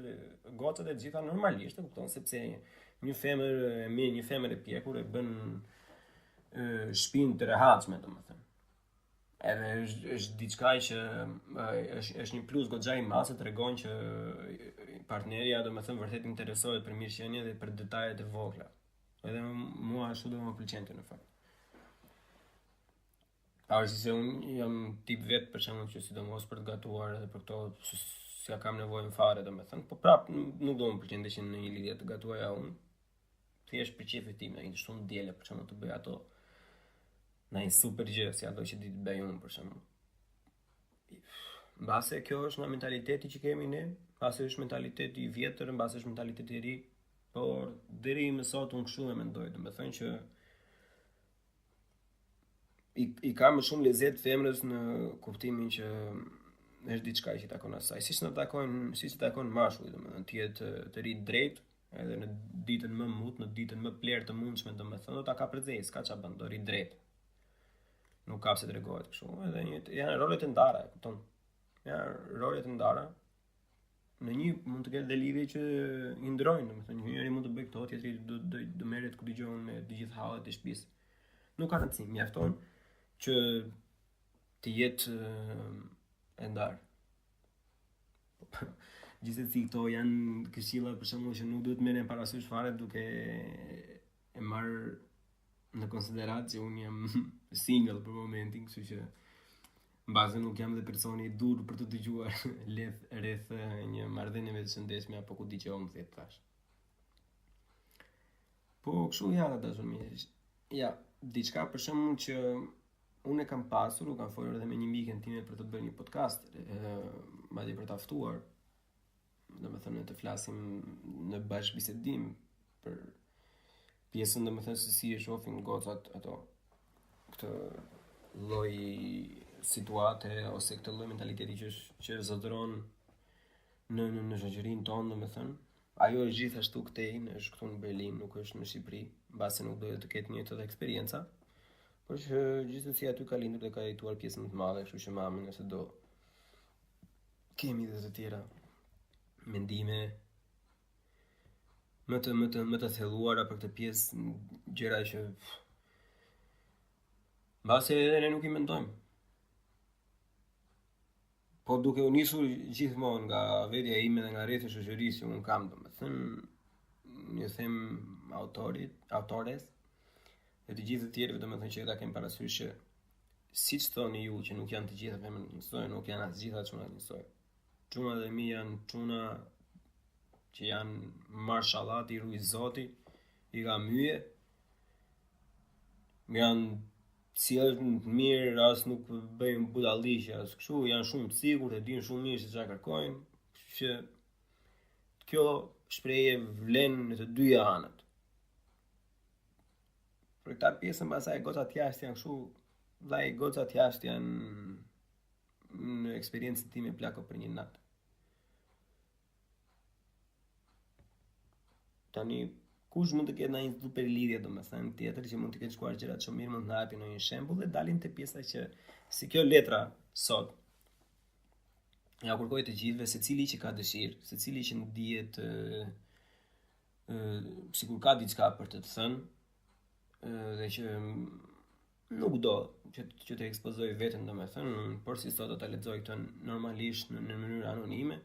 gocat e gjitha normalisht, e kupton, sepse një femër e mirë, një femër e pjekur e bën shpinë të rehatshme, domethënë. Edhe është diçka që është një plus goxha I madh, tregon që partnerja, domethënë, vërtet interesohet për mirëqenien dhe për detajet e vogla. Edhe mua ashtu do më pëlqente në fakt. Pavarësisht se unë jam tip vetë për shembull që sidomos për të gatuar edhe për këto s'ja kam nevojën fare domethënë, po prap nuk do më pëlqente që në një lidhje të gatuaja unë. Thjesht për çiftin tim, ai shumë diele për shembull të bëj ato në një super gjë, si ato që di të bëj unë për shembull. Mbase kjo është nga mentaliteti që kemi ne, mbase është mentaliteti I vjetër, mbase është mentaliteti I ri, por deri më sot unë kështu e mendoj, domethënë që i ka më shumë lezet femrës në kuptimin që është diçka që i takon asaj. Siç i takon mashkullit, domethënë të jetë të ri drejt, edhe në ditën më mut, në ditën më plerë të mundshme, domethënë do ta ka përzej, s'ka ç'a bën, do ri drejt. Nuk ka pse të tregohet kështu, edhe janë rolet e ndara, e kupton? Janë rolet e ndara. Në një mund të ketë dhe lidhje që i ndrojnë, domethënë njëri mund të bëj këto, tjetri do merret ku dëgjon me të gjithë hallet e shtëpisë. Nuk ka rëndësi, mjafton që të jetë e ndarë. Gjithsesi këto janë këshilla për shembull që nuk duhet merren parasysh fare duke e marr në konsiderat që unë jam single për momentin, kështu që mbase nuk jam dhe personi i dur për të dëgjuar rreth një marrëdhënie të shëndetshme apo ku di që unë thjet tash. Po kështu janë ata shumë. Ja, diçka për shembull që unë e kam pasur, u kam folur edhe me një mikën time për të bërë një podcast, madje për ta ftuar, domethënë të flasim në bashkëbisedim për pjesën domethënë se si e shohin gocat ato këtë lloj situate ose këtë lloj mentaliteti që zotëron në shoqërinë tonë, domethënë. Ajo është gjithashtu këtej, është këtu në Berlin, nuk është në Shqipëri, mbase nuk do të ketë një të eksperjenca. Por që gjithsesi aty ka lindur dhe ka jetuar pjesën më të madhe, kështu që mami nëse do kemi dhe të tjera mendime më të thelluara për këtë pjesë, gjëra që mbase edhe ne nuk i mendojmë. Po duke u nisur gjithmonë nga vetja ime dhe nga rrethë e shoqërisë që unë kam, domethënë një them autores dhe të gjithë të tjerëve, domethënë që ta kem parasysh që siç thoni ju që nuk janë të gjitha femrat njësoj, nuk janë as të gjitha çunat njësoj. Çunat e mi janë çuna që janë mashallah i ruaj Zoti, i ka myje, janë cilën mirë, as nuk bëjmë budalliqe, as kështu, janë shumë të sigurt, e dinë shumë mirë se çfarë kërkojnë, që kjo shprehje vlen në të dyja anët. Për këta pjesën pasaj gocat jashtë janë kështu, vllai gocat jashtë janë në eksperiencën time plako për një natë. Tani kush mund të ketë ndonjë super lidhje domethënë tjetër që mund të ketë shkuar gjërat shumë mirë, mund të na hapi ndonjë shembull dhe dalim te pjesa që si kjo letra sot ja kërkoj të gjithëve, secili që ka dëshirë, secili që ndihet sikur ka diçka për të thënë dhe që nuk do që të ekspozoj veten domethënë, por si sot do ta lexoj këtë normalisht në mënyrë anonime.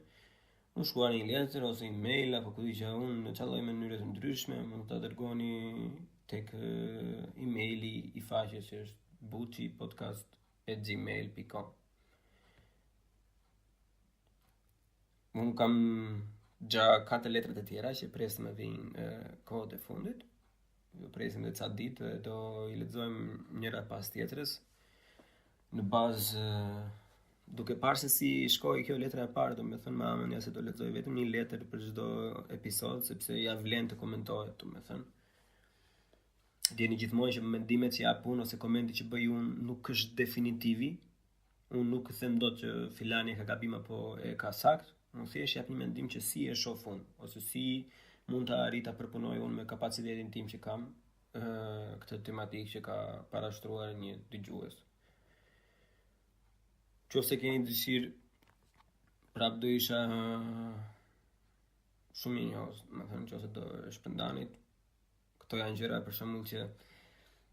Më shkruani një letër ose email apo ku di që unë në çdo lloj mënyre të ndryshme mund ta dërgoni tek emaili i faqes që është bucci.podcast@gmail.com. Unë kam gja 4 letrat e tjera që presim të vinë kohët e fundit. Do presim dhe ca ditë dhe do i lexojmë njëra pas tjetrës në bazë duke parë se si shkoi kjo letra e parë, domethënë me amën ja se do lexoj vetëm një letër për çdo episod, sepse ja vlen të komentohet, domethënë. Dini gjithmonë që mendimet që jap unë ose komenti që bëj unë nuk është definitivi. Unë nuk them dot që filani ka gabim apo e ka sakt. Unë thjesht jap një mendim që si e shoh unë, ose si mund ta arrit ta përpunoj unë me kapacitetin tim që kam këtë tematikë që ka parashtruar një dëgjues. Qofse keni dëshirë, prap do isha shumë i njohës, më thënë qofse do shpëndanit. Këto janë gjëra për shembull që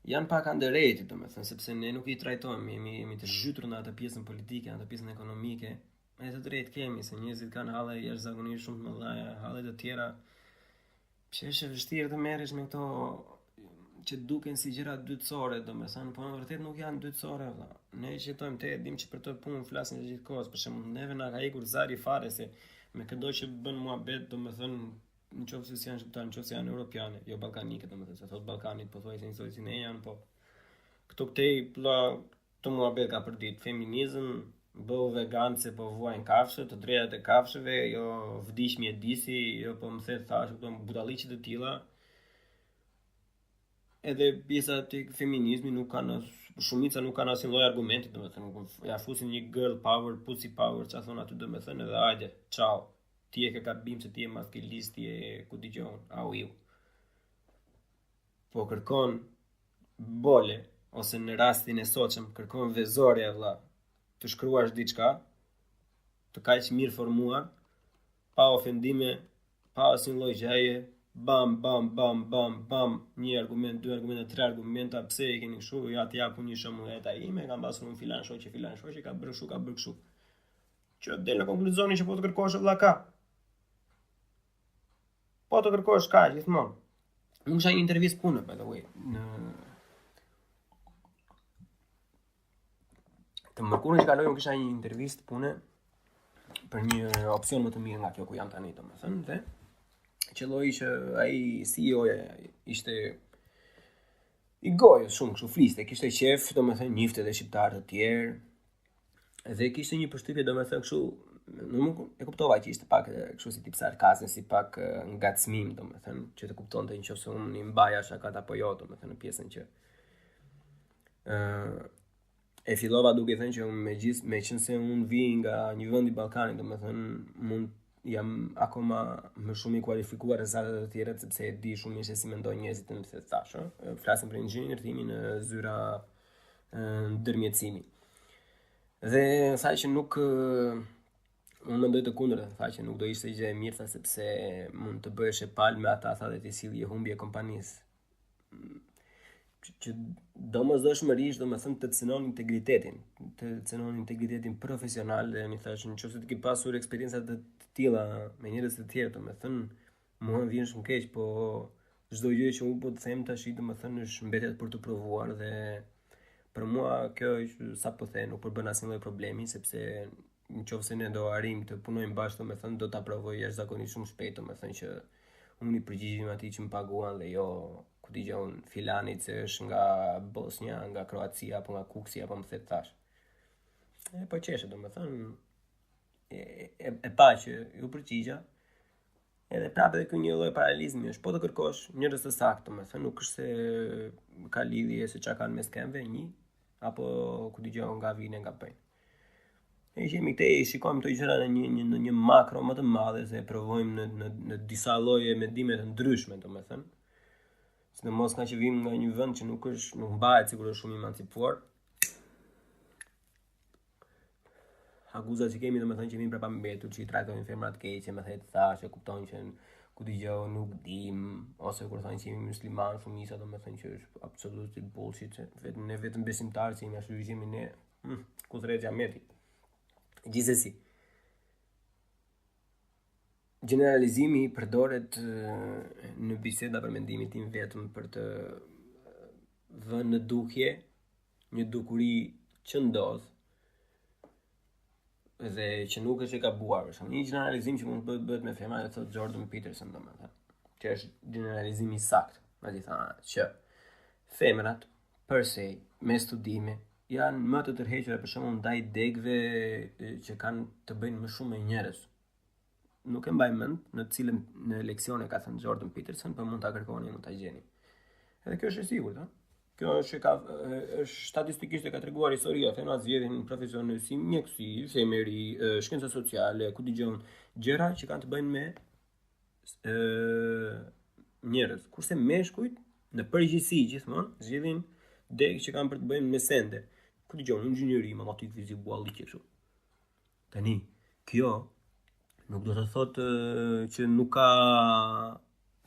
janë pak underrated, domethënë, sepse ne nuk i trajtojmë, jemi të zhytur në atë pjesën politike, në atë pjesën ekonomike. E të drejtë kemi se njerëzit kanë halle jashtëzakonisht shumë të mëdha, halle të tjera që është vështirë të merresh me këto që duken si gjëra dytësore, domethënë, po në vërtet nuk janë dytësore, valla. Ne që jetojmë te dim që për të punë flasim të gjithë kohës, për shembull, neve na ka ikur zari fare se me këto që bën muhabet, domethënë, nëse janë shqiptarë, nëse janë europiane, jo ballkanike, domethënë, se thot Ballkanit pothuajse njësoj si ne janë, po këto këtej të muhabet ka për ditë, feminizëm, bëu veganëse po vuajnë kafshë, të drejtat e kafshëve, jo vdiq mjedisi, jo po më the thash këto budalliqe të tilla. edhe pjesa të feminizmi nuk kanë, shumica nuk kanë asnjë lloj argumenti, domethënë ja fusin një girl power, pussy power, çfarë thon aty domethënë, edhe hajde, ciao. Ti e ke gabim se ti je maskilist, ti e ku dëgjon, au ju. Po kërkon bole, ose në rastin e sotshëm kërkon vezore vëlla, të shkruash diçka, të kaq mirë formuar, pa ofendime, pa asnjë lloj gjaje, bam, bam, bam, bam, bam, një argument, dy argumente, tre argumenta, pse e keni kështu, ja të jap një shembull eta ime, kam pasur un filan shoqë, ka bërë kështu, ka bërë kështu. Që del në konkluzionin që po të kërkosh vëlla ka. Po të kërkosh ka gjithmonë. Unë kisha një intervistë pune, by the way, të mërkurën që kaloj, unë kisha një intervistë pune për një opcion më të mirë nga kjo ku jam tani, domethënë, dhe qelloi që ai CEO-ja ishte i gojës shumë kështu fliste, kishte qef, domethënë njifte edhe shqiptarë të tjerë, dhe kishte një përshtypje domethënë kështu, nuk e kuptova që ishte pak kështu si tip sarkazmi, si pak ngacmim, domethënë, që të kuptonte nëse unë i mbaja shakat apo jo, domethënë në pjesën që e fillova duke thënë që me qenë se unë vi nga një vend i Ballkanit, domethënë jam akoma më shumë i kualifikuar se ata të tjerët, sepse e di shumë mirë se si mendojnë njerëzit në të thash, flasim për inxhiniertimin në zyra ndërmjetësimi. Dhe tha që nuk unë mendoj të kundërt, tha që nuk do ishte gjë e mirë, tha, sepse mund të bëhesh e palë me ata, tha, dhe të sillje humbje kompanisë. Që domosdoshmërisht domethënë të cënon integritetin profesional, dhe mi thash nëse ti ke pasur eksperienca të tilla me njerëz të tjerë, domethënë mua më vjen shumë keq, po çdo gjë që unë po të them tash domethënë është mbetet për të provuar, dhe për mua kjo sapo them nuk përbën asnjë lloj problemi, sepse nëse ne do arrim të punojmë bashkë, domethënë do ta provoj jashtëzakonisht shumë shpejt, domethënë që unë i përgjigjem atij që më paguan dhe jo ku dëgjon filanit se është nga Bosnia, nga Kroacia apo nga Kuksi apo më thet tash. Po qeshe domethënë e pa që ju përgjigja. Edhe prapë edhe ky një lloj paralizmi është, po të kërkosh njerëz të saktë, domethënë nuk është se ka lidhje se çka kanë mes këmbëve, një apo ku dëgjon nga vine nga bëjnë. Ne jemi këtej, shikojmë këto gjëra në një makro më të madhe, se provojmë në disa lloje mendime të ndryshme, domethënë. Sidomos nga që vim nga një vend që nuk mbahet sigurisht shumë emancipuar. Akuzat që kemi domethënë që vinë për pambetur, që i trajtojnë femrat keq, më the të thashë, kuptojnë që ku dëgjoj nuk dim, ose kur thonë që jemi musliman, shumica domethënë që është absolut bullshit, vetëm besimtarë që jemi ashtu që jemi ne, ku thret xhameti. Gjithsesi, generalizimi përdoret në biseda për mendimin tim vetëm për të vënë në dukje një dukuri që ndodh dhe që nuk është e gabuar. Për shembull, një generalizim që mund të bëhet me femra, e thot Jordan Peterson domethënë, që është generalizimi i saktë. Ai thonë që femrat per se me studime janë më të tërhequra për shembull ndaj degëve që kanë të bëjnë më shumë me njerëz. Nuk e mbaj mend në cilën në leksione ka thënë Jordan Peterson, por mund ta kërkoni, mund ta gjeni. Edhe kjo është e sigurt, ha. Kjo është statistikisht e ka treguar historia, femrat zgjedhin profesione si mjekësi, femëri, shkenca sociale, ku dëgjon gjëra që kanë të bëjnë me njerëz. Kurse meshkujt në përgjithësi gjithmonë zgjedhin degë që kanë për të bëjnë me sende. Ku dëgjon inxhinieri, matematik, fizik, biologjik kështu. Tani, kjo nuk do të thotë që nuk ka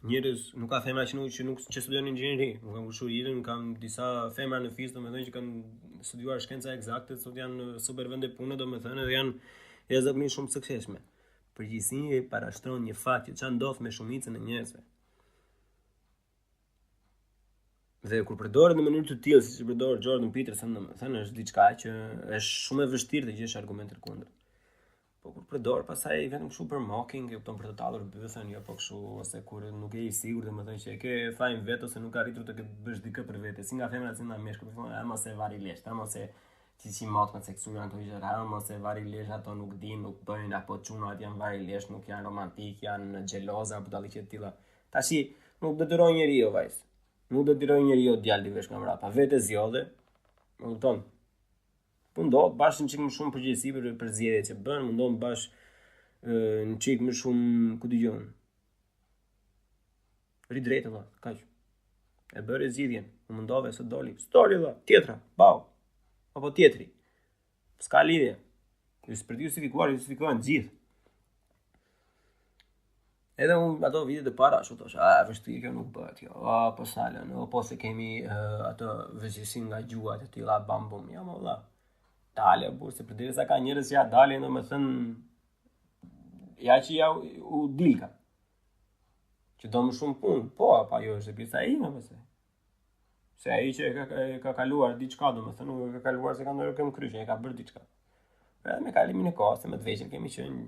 njerëz, nuk ka femra që studiojnë inxhinieri. Nuk kam kushuar jetën, kam disa femra në fizikë, domethënë që kanë studiuar shkenca eksakte, sot janë super vende pune, domethënë, dhe janë jashtëzakonisht shumë suksesshme. Përgjithësia parashtron një fakt që çfarë ndodh me shumicën e njerëzve. Dhe kur përdoret në mënyrë të tillë siç e përdor Jordan Peterson, domethënë është diçka që është shumë e vështirë të gjesh argumente të kundërt. Po kur përdor pastaj vetëm kështu për mocking, kupton, për të tallur bythën, jo po kështu, ose kur nuk je i sigurt, domethënë që e ke fajin vet ose nuk arritur të bësh dikë për vete, si nga femrat si nga meshkujt, po thonë, mos e vari lesh, mos e si mot me seksuar ato gjëra, mos e vari lesh, ato nuk din, nuk bëjnë, apo çunat janë vari lesh, nuk janë romantik, janë xheloza apo dalliqe të tilla. Tashi nuk detyroj njeriu vajzë. Nuk do të diroj njëri jo djalë vesh nga mrapa, vetë zgjodhe, më kupton? Mundohet bash një çik më shumë përgjegjësi për zgjedhjet që bën, mundohet bash një çik më shumë, ku dëgjon. Ri drejtë valla, kaq. E bëre zgjidhjen, u mundove se doli. S'doli valla, tjetra, bau. Apo tjetri. S'ka lidhje. Ju s'për të justifikohen gjithë. Edhe unë ato vitet e para ashtu thosh, vështirë kjo nuk bëhet kjo. Po salën, po se kemi ato vështirësi nga gjuhat e tilla bam bum. Ja më valla. Dalë burse përderisa ka njerëz që ja dalin, domethënë ja që ja u dilka. Që do më shumë punë, po, pa jo është e pjesa ime pëse. Se ai që ka kaluar diçka, domethënë nuk ka kaluar se ka ndonjë këm kryqë, e ka bërë diçka. Edhe me kalimin e kohës, me të veçën kemi qenë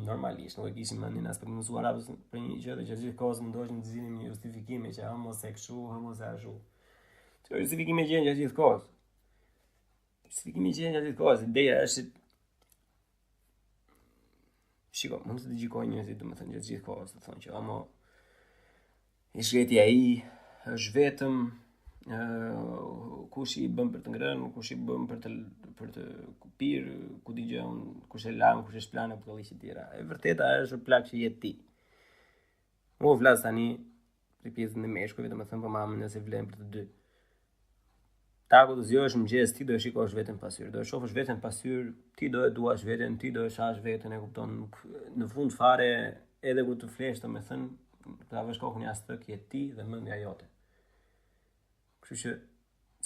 normalisht, nuk e kishim mendin as për të mësuar apo për një gjë që gjithë kohës mundoheshim të zgjidhim një justifikime që mos e kshu, mos e ashtu. Çfarë justifikime gjën gjithë kohës? Justifikimi gjën gjithë kohës, ideja është shiko, mund të gjykoj njerëzit domethënë gjithë kohës, të thonë që amo i shkreti ai është vetëm kush i bën për të ngrënë, kush i bën për të kupir, ku dëgjon, kush e lan, kush është plani për të tjera. E vërteta është plak që jetë ti. Mo vlas tani për pjesën e meshkujve, domethënë po mamën nëse vlen për të dy. Ta ku të zgjohesh mëngjes, ti do e shikosh veten pasqyrë, do e shohësh veten pasqyrë, ti do e duash veten, ti do e shash veten, e kupton, në fund fare edhe kur të flesh, domethënë ta vesh kokën jashtë të jetë ti dhe mendja jote. Kështu që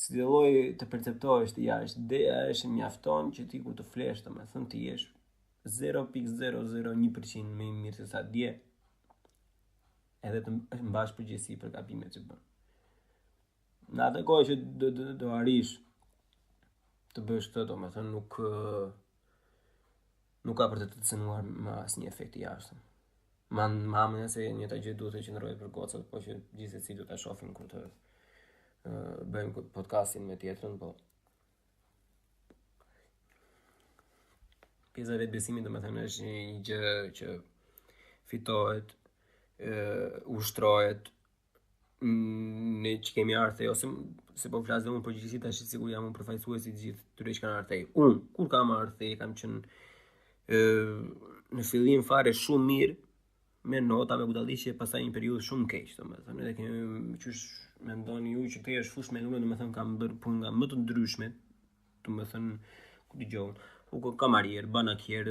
si dhe lloj të perceptohesh të jashtë, ideja është mjafton që ti kur të flesh, domethënë ti jesh 0.001% më i mirë se sa dje, edhe të mbash përgjegjësi për gabimet që bën. Në atë kohë që do arish të bësh këtë, domethënë nuk ka për të cënuar me asnjë efekt i jashtëm. Mamën se një ta gjë duhet të qëndrohet për gocat, po që gjithsesi do ta shohim kur të bëjmë podcastin me tjetrën, po. Pjesa e vetbesimit domethënë është një gjë që fitohet, ushtrohet ne që kemi ardhur ose se po flas dhe unë për gjithësi tash sigur jam unë përfaqësuesi i gjithë tyre që kanë ardhur. Unë kur kam ardhur kam qenë në fillim fare shumë mirë me nota, me budalliqe, pastaj një periudhë shumë keq, domethënë edhe kemi qysh mendoni ju që te është fushë me numër, domethënë kam bërë punë nga më të ndryshme, domethënë ku dëgjon, u kamarier, banakier,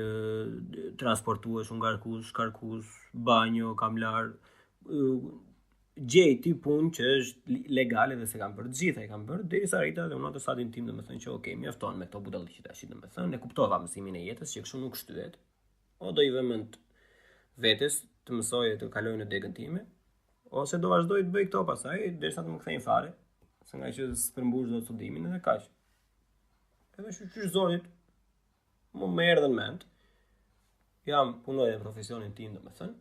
transportues, ngarkues, karkues, banjo, kamlar, gjej ti punë që është legale dhe se kam bërë, gjitha i kam bërë, derisa arrita dhe unë atë statin tim, domethënë që okay, mjafton me këto budalliqe tash, domethënë e kuptova mësimin e jetës që kështu nuk shtyhet. O do i vëmend vetes të mësoj të kaloj në degën time, ose do vazhdoj të bëj këto pasaj, derisa të më kthejnë fare, se nga që s'përmbush do studimin edhe kaq. Edhe qysh zonit, më erdhën mend, jam punoj në profesionin tim, domethënë,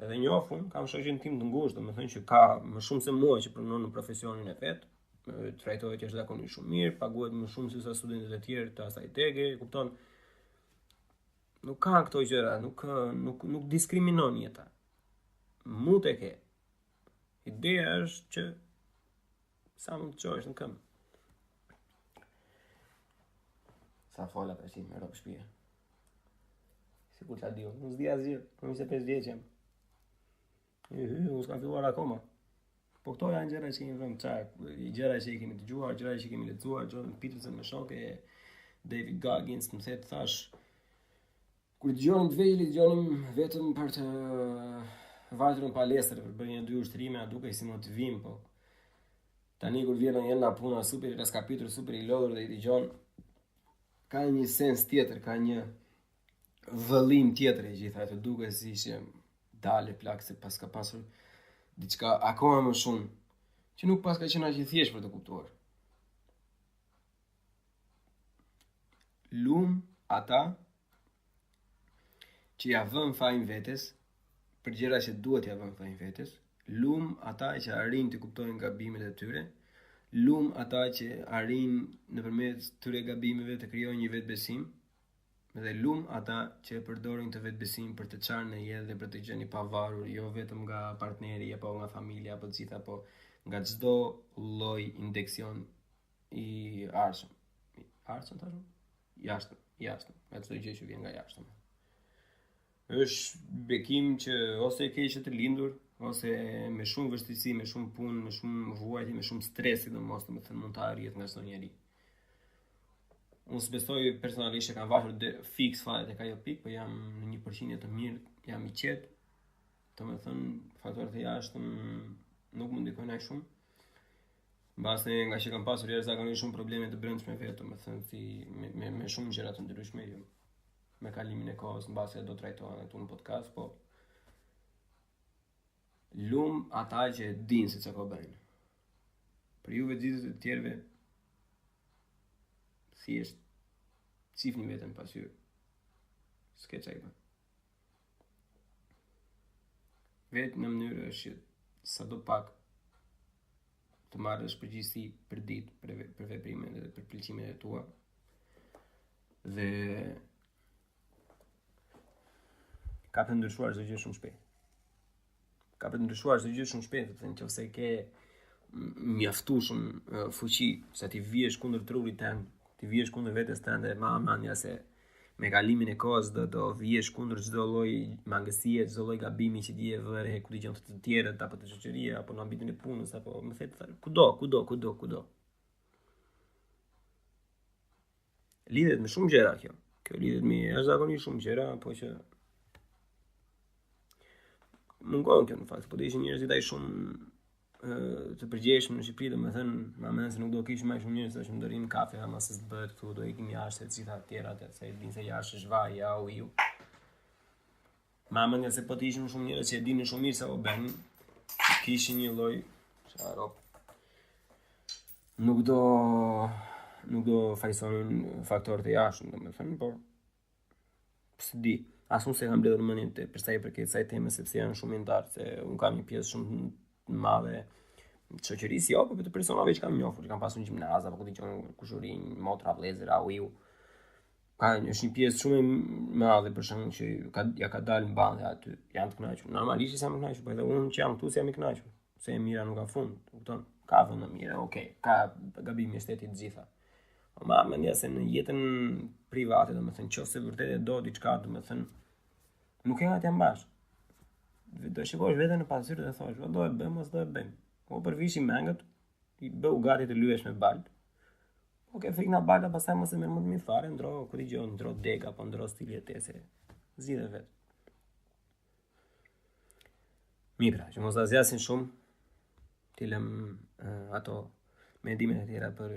edhe njohun, kam shoqin tim të ngushtë, domethënë që ka më shumë se mua që punon në profesionin e vet, trajtohet jashtëzakonisht shumë mirë, paguhet më shumë se sa studentët e tjerë të asaj dege, kupton? Nuk ka këto gjëra, nuk diskriminon jeta. Mund të ke. Ideja është që sa mund të çohesh në këmbë. Sa fola për si me ropë shpije. Sikur ta diu, unë s'di asgjë, unë 25 vjeç jam. Unë s'kam filluar akoma. Po këto janë gjëra që kemi vënë çaj, gjëra që i kemi dëgjuar, gjëra që kemi lexuar, Jordan Peterson me shokë, David Goggins më the thash kur dëgjonim të vëjë, dëgjonim vetëm për të vajtur në palestër, për bërë një dy ushtrime, a duke si motivim, po. Tani kur vjen një nga puna super i raskapitur, super i lodhur dhe i dëgjon, ka një sens tjetër, ka një vëllim tjetër e gjitha, të duke si që dale plak se pas ka pasur diçka akoma më shumë, që nuk pas ka qenë aq i thjeshtë për të kuptuar. Lum ata që ja vën fajin vetes, për gjëra që duhet ja vën fajin vetes, lum ata që arrin të kuptojnë gabimet e tyre, lum ata që arrin nëpërmjet këtyre gabimeve të krijojnë një vetbesim, Dhe lum ata që e përdorin të vetbesim për të çarë në jetë dhe për të qenë i pavarur, jo vetëm nga partneri apo nga familja apo gjitha, po nga çdo lloj indeksion i arshëm. Arshëm thashëm? Jashtëm. Nga çdo gjë që vjen nga jashtëm. Është bekim që ose e keq të lindur, ose me shumë vështirësi, me shumë punë, me shumë vuajtje, me shumë stres, sidomos domethënë mund ta arrihet nga çdo njeri. Unë s'besoj personalisht që kam vashur fix fare tek ajo pikë, po jam në 1% të mirë, jam i qetë. Domethënë, faktorët e jashtëm nuk më ndikojnë aq shumë. Mbase nga që kam pasur jashtëzakonisht shumë probleme të brendshme vetë, domethënë si me shumë gjëra të ndryshme, jo. Me kalimin e kohës, mbase do trajtohen këtu në podcast, po lum ata që dinë se çka bëjnë. Për juve gjithë të tjerëve thjesht cifni vetëm pas ju. S'ke çaj bën. Vetë në mënyrë është sa do pak të marrësh përgjegjësi për ditë, për veprimet dhe për pëlqimet e tua. Dhe ka të ndryshuar çdo gjë shumë shpejt. Nëse ke mjaftueshëm fuqi sa ti vihesh kundër trurit tënd, ti vihesh kundër vetes tënde, manja se me kalimin e kohës do vihesh kundër çdo lloj mangësie, çdo lloj gabimi që ti e vëre ku dëgjon të tjerët apo të shoqëria apo në ambientin e punës apo më thënë kudo. Lidhet me shumë gjëra kjo. Kjo lidhet me jashtëzakonisht shumë gjëra, po që mungon kjo në fakt, po të ishin njerëzit ai shumë të përgjeshëm në Shqipëri, domethënë, ma mendoj se nuk do kishim më shumë njerëz që ndorim kafe, ama se s'bëhet këtu, do ikim jashtë të gjitha të tjera, se e din se jashtë është vaj, au iu. Ma mendoj se po të ishim shumë njerëz që e dinin shumë mirë sa po bën, kishin një lloj çfarë. Nuk do fajsonin faktorët e jashtëm, domethënë, por s'di. As unë se kam mbledhur mendjen për sa i përket kësaj teme sepse janë shumë ndarë, se unë kam një pjesë shumë të madhe të shoqërisë, jo, por të personave që kam njohur, që kam pasur në gjimnaz apo ku dëgjon kushurin, motra, vëllezër, au iu. Është një pjesë shumë e madhe për shkak që ja ka dalë mbante aty, janë të kënaqur. Normalisht jam i kënaqur, por edhe unë që jam këtu jam i kënaqur, se e mira nuk ka fund, kupton? Ka vend të mira, okay, ka gabime shtetit të gjitha. Ma mendja se në jetën private, domethënë, nëse vërtet e do diçka, domethënë, nuk e nga t'jam bashkë. Do shikosh veten në pasyrë dhe thosh, do e bëjmë ose do e bëjmë. O përvishi mengët, i bëu gati të lyesh me balt. Po ke frikë nga balta, pastaj mos e merr më të mirë fare, ndro deg apo ndro stili jetese. Zgjidhe vet. Mirë, që mos ta zgjasin shumë. Ti lëm ato mendimet e tjera për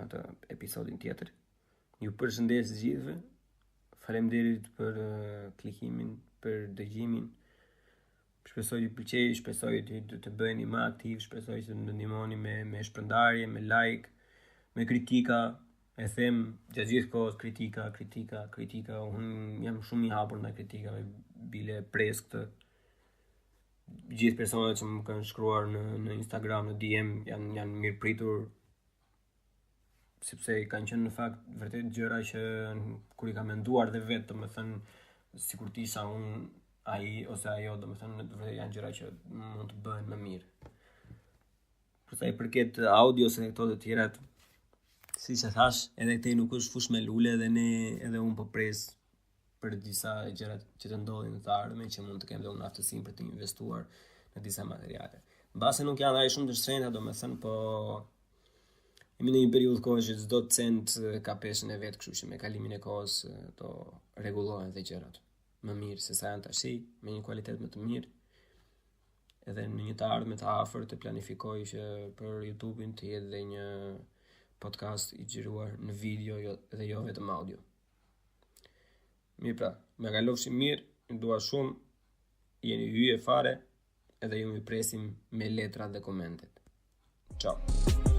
atë episodin tjetër. Ju përshëndes gjithëve. Faleminderit për klikimin, për dëgjimin. Shpresoj të pëlqej, shpresoj të bëheni më aktiv, shpresoj të më ndihmoni me shpërndarje, me like, me kritika. E them gjatë gjithë kohës kritika. Unë jam shumë i hapur ndaj kritikave, bile pres këtë. Gjithë personat që më kanë shkruar në Instagram, në DM janë mirë pritur. Sepse kanë qenë në fakt vërtet gjëra që kur i kam menduar dhe vetë, domethënë sikur të isha unë ai ose ajo, domethënë vërtet janë gjëra që mund të bëhen më mirë. Për sa i përket audios e këto të tjerat, siç e thash, edhe këtej nuk është fush me lule dhe edhe unë po pres për disa gjëra që të ndodhin në të ardhmen që mund të kem dhe unë aftësinë për të investuar në disa materiale. Mbase nuk janë ai shumë të shtrenjta, domethënë, po jemi në një periudhë kohë që çdo cent ka peshën e vet, kështu që me kalimin e kohës do rregullohen dhe gjërat më mirë se sa janë tash, me një kualitet më të mirë. Edhe në një të ardhme të afërt të planifikoj që për YouTube-in të jetë dhe një podcast i xhiruar në video dhe jo vetëm audio. Mirë pra, me kalofshim mirë, ju dua shumë, jeni hyje fare, edhe ju më presim me letrat dhe komentet. Ciao!